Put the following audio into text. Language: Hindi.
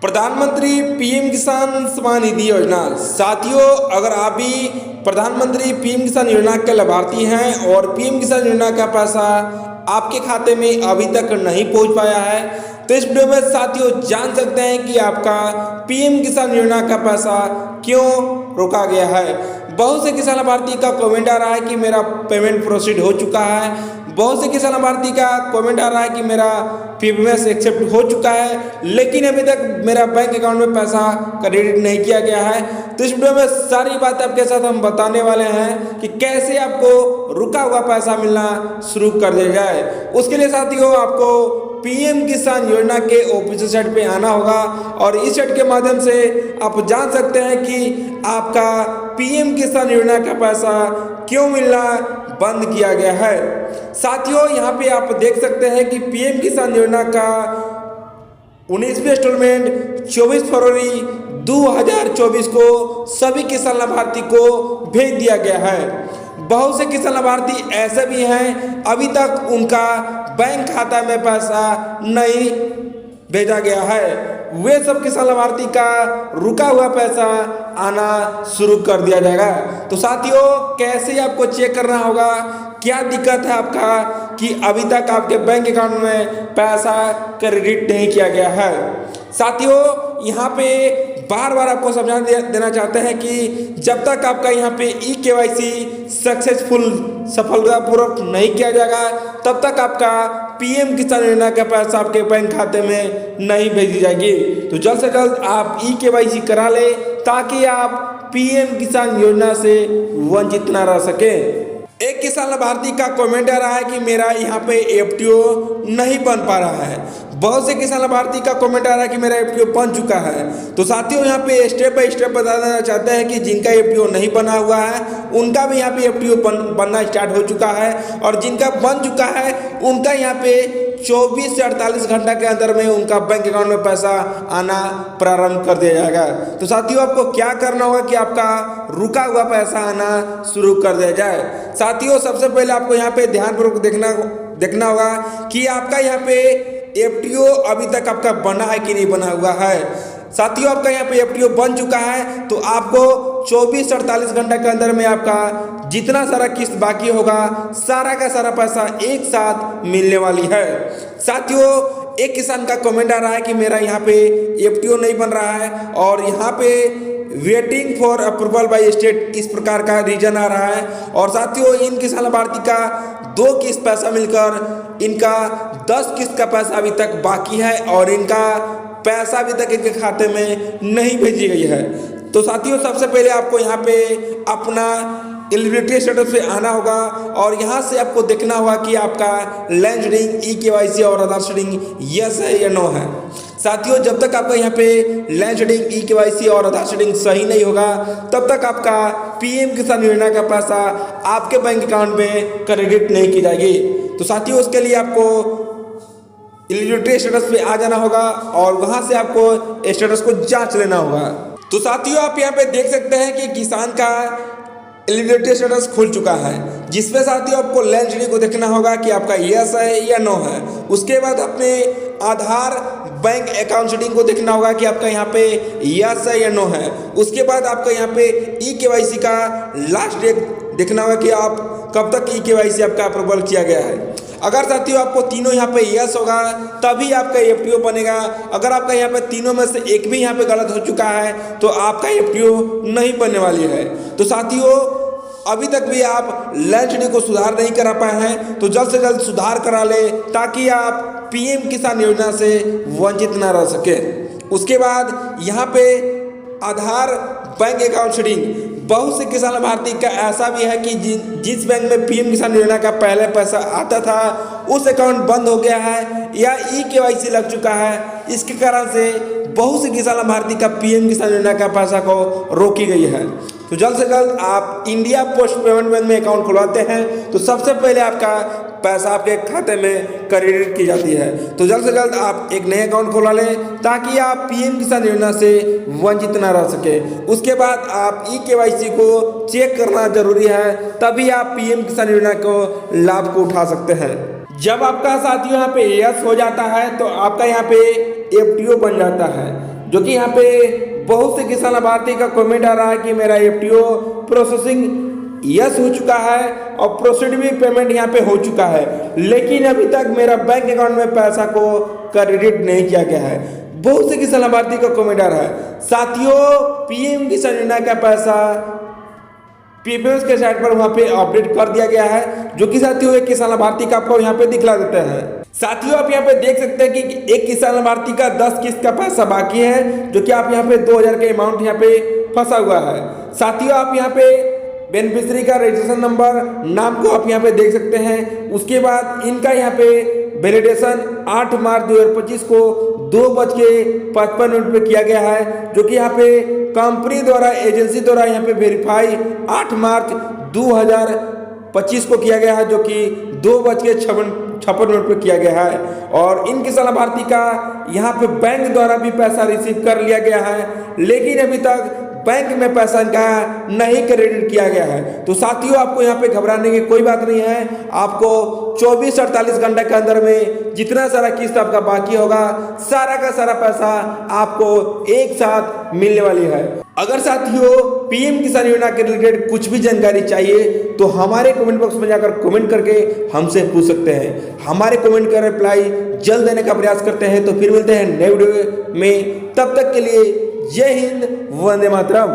प्रधानमंत्री पीएम किसान सम्मान निधि योजना। साथियों, अगर आप भी प्रधानमंत्री पीएम किसान योजना के लाभार्थी हैं और पीएम किसान योजना का पैसा आपके खाते में अभी तक नहीं पहुंच पाया है, तो इस वीडियो में साथियों जान सकते हैं कि आपका पीएम किसान योजना का पैसा क्यों रोका गया है। बहुत से किसान लाभार्थी का कमेंट आ रहा है कि मेरा पेमेंट प्रोसीड हो चुका है। बहुत से किसान लाभार्थी का कमेंट आ रहा है कि मेरा पीपीएस एक्सेप्ट हो चुका है, लेकिन अभी तक मेरा बैंक अकाउंट में पैसा क्रेडिट नहीं किया गया है। तो इस वीडियो में सारी बात आपके साथ हम बताने वाले हैं कि कैसे आपको रुका हुआ पैसा मिलना शुरू कर दिया जाए। उसके लिए साथियों आपको पीएम किसान योजना के ऑफिशियल साइट पे आना होगा और इस साइट के माध्यम से आप जान सकते हैं कि आपका पीएम किसान योजना का पैसा क्यों मिलना बंद किया गया है। साथियों, यहाँ पे आप देख सकते हैं कि पीएम किसान योजना का 19वीं इंस्टॉलमेंट 24 फरवरी 2024 को सभी किसान लाभार्थी को भेज दिया गया है। बहुत से किसान लाभार्थी ऐसे भी हैं अभी तक उनका बैंक खाता में पैसा नहीं भेजा गया है। वे सब किसान लाभार्थी का रुका हुआ पैसा आना शुरू कर दिया जाएगा। तो साथियों, कैसे आपको चेक करना होगा, क्या दिक्कत है आपका कि अभी तक आपके बैंक अकाउंट में पैसा क्रेडिट नहीं किया गया है। साथियों, यहाँ पे बार बार आपको समझा देना चाहते हैं कि जब तक आपका यहाँ पे ई-केवाईसी सफलतापूर्वक नहीं किया जाएगा, तब तक आपका पीएम किसान योजना का पैसा आपके बैंक खाते में नहीं भेजी जाएगी। तो जल्द से जल्द आप ई-केवाईसी करा ले ताकि आप पीएम किसान योजना से वंचित ना रह सके। एक किसान लाभार्थी का कमेंट आ रहा है कि मेरा यहाँ पे एफटीओ नहीं बन पा रहा है। बहुत से किसान लाभार्थी का कमेंट आ रहा है कि मेरा एफटीओ बन चुका है। तो साथियों, यहाँ पे स्टेप बाय स्टेप बता देना चाहते हैं कि जिनका एफटीओ नहीं बना हुआ है उनका भी यहाँ पे एफटीओ बनना स्टार्ट हो चुका है, और जिनका बन चुका है उनका यहाँ पे 24 से 48 घंटा के अंदर में उनका बैंक अकाउंट में पैसा आना प्रारंभ कर दिया जाएगा। तो साथियों, आपको क्या करना होगा कि आपका रुका हुआ पैसा आना शुरू कर दिया जाए। साथियों, सबसे पहले आपको यहाँ पे ध्यानपूर्वक देखना होगा कि आपका यहाँ पे एफटीओ अभी तक आपका बना है कि नहीं बना हुआ है। साथियों, आपका यहाँ पे एफटीओ बन चुका है तो आपको 24 से 48 घंटा के अंदर में आपका जितना सारा किस्त बाकी होगा सारा का सारा पैसा एक साथ मिलने वाली है। साथियों, एक किसान का कमेंट आ रहा है कि मेरा यहाँ पे एफटीओ नहीं बन रहा है और यहाँ पे waiting for approval by state इस प्रकार का रीजन आ रहा है। और साथियों, इन किसान लाभार्थी का 2 किस्त पैसा मिलकर इनका 10 किस्त का पैसा अभी तक बाकी है और इनका पैसा अभी तक इनके खाते में नहीं भेजी गई है। तो साथियों, सबसे पहले आपको यहाँ पे अपना एलिजिबिलिटी स्टेटस पे आना होगा और यहाँ से आपको देखना होगा कि आपका लैंड शेडिंग, ई-केवाईसी और आधार शेडिंग यस है या नो है। साथियों, जब तक आपका यहाँ पे लैंड शेडिंग, ई-केवाईसी और आधार शेडिंग सही नहीं होगा तब तक आपका पीएम किसान योजना का पैसा आपके बैंक अकाउंट में क्रेडिट नहीं की जाएगी। तो साथियों, उसके लिए आपको एलिजिबिलिटी स्टेटस पे आ जाना होगा और वहाँ से आपको स्टेटस को जांच लेना होगा। तो साथियों, आप यहाँ पे देख सकते हैं कि किसान का एलिजिबिलिटी स्टेटस खुल चुका है, जिसमें साथियों आपको लैंड शेडिंग को देखना होगा कि आपका यस है या नो है। उसके बाद अपने आधार बैंक अकाउंट शेडिंग को देखना होगा कि आपका यहाँ पे यस है या नो है। उसके बाद आपका यहाँ पे ई-केवाईसी का लास्ट डेट देखना होगा कि आप कब तक ई-केवाईसी आपका अप्रूवल किया गया है। अगर साथियों आपको तीनों यहाँ पे यस होगा तभी आपका एफटीओ बनेगा। अगर आपका यहाँ पे तीनों में से एक भी यहाँ पे गलत हो चुका है तो आपका एफटीओ नहीं बनने वाली है। तो साथियों, अभी तक भी आप लैंड शेडिंग को सुधार नहीं करा पाए हैं तो जल्द से जल्द सुधार करा ले ताकि आप पीएम किसान योजना से वंचित ना रह सके। उसके बाद यहाँ पे आधार बैंक अकाउंट शेडिंग, बहुत से किसान लाभार्थी का ऐसा भी है कि जिस बैंक में पीएम किसान योजना का पहले पैसा आता था उस अकाउंट बंद हो गया है या ई-केवाईसी लग चुका है। इसके कारण से बहुत से किसान लाभार्थी का पीएम किसान योजना का पैसा को रोकी गई है। तो जल्द से जल्द आप इंडिया पोस्ट पेमेंट बैंक में अकाउंट खुलवाते हैं तो सबसे पहले आपका पैसा आपके खाते में क्रेडिट की जाती है। तो जल्द से जल्द आप एक नया अकाउंट खुलवा लें ताकि आप पीएम किसान योजना से वंचित ना रह सके। उसके बाद आप ई-केवाईसी को चेक करना जरूरी है, तभी आप पीएम किसान योजना को लाभ को उठा सकते हैं। जब आपका साथियों यहाँ पे यस हो जाता है तो आपका यहाँ पे एफटीओ बन जाता है। जो कि यहाँ पे बहुत से किसान लाभार्थी का कमेंट आ रहा है कि मेरा एफटीओ प्रोसेसिंग यस हो चुका है और प्रोसीड भी पेमेंट यहाँ पे हो चुका है, लेकिन अभी तक मेरा बैंक अकाउंट में पैसा को क्रेडिट नहीं किया गया है। बहुत से किसान लाभार्थी का कमेंट आ रहा है। साथियों, पीएम किसान योजना का पैसा पीपीएस के साइट पर वहां पे अपडेट कर दिया गया है, जो कि साथियों एक किसान लाभार्थी का आपको यहाँ पे दिखला देते हैं। साथियों, आप यहाँ पे देख सकते हैं कि एक किसान लाभार्थी का 10 किस्त का पैसा बाकी है, जो कि आप यहाँ पे 2000 के अमाउंट यहाँ पे फंसा हुआ है। साथियों, आप यहाँ पे बेनिफिशियरी का रजिस्ट्रेशन नंबर, नाम को आप यहाँ पे देख सकते हैं। उसके बाद इनका यहाँ पे वैलिडेशन 8 मार्च 2025 को 2:55 पे किया गया है, जो कि यहाँ पे कंपनी द्वारा, एजेंसी द्वारा यहाँ पे वेरीफाई 8 मार्च 2025 को किया गया है, जो कि 2:56 पे किया गया है। और इन किसान लाभार्थी का यहाँ पे बैंक द्वारा भी पैसा रिसीव कर लिया गया है, लेकिन अभी तक बैंक में पैसा इनका नहीं क्रेडिट किया गया है। तो साथियों, आपको यहाँ पे घबराने की कोई बात नहीं है। आपको 24-48 घंटे के अंदर में जितना सारा किस्त आपका बाकी होगा, सारा का सारा पैसा आपको एक साथ मिलने वाली है। अगर साथियों पीएम किसान योजना के रिलेटेड कुछ भी जानकारी चाहिए तो हमारे कमेंट बॉक्स में जाकर कमेंट करके हमसे पूछ सकते हैं। हमारे कमेंट का रिप्लाई जल्द देने का प्रयास करते हैं। तो फिर मिलते हैं नए वीडियो में, तब तक के लिए जय हिंद, वंदे मातरम।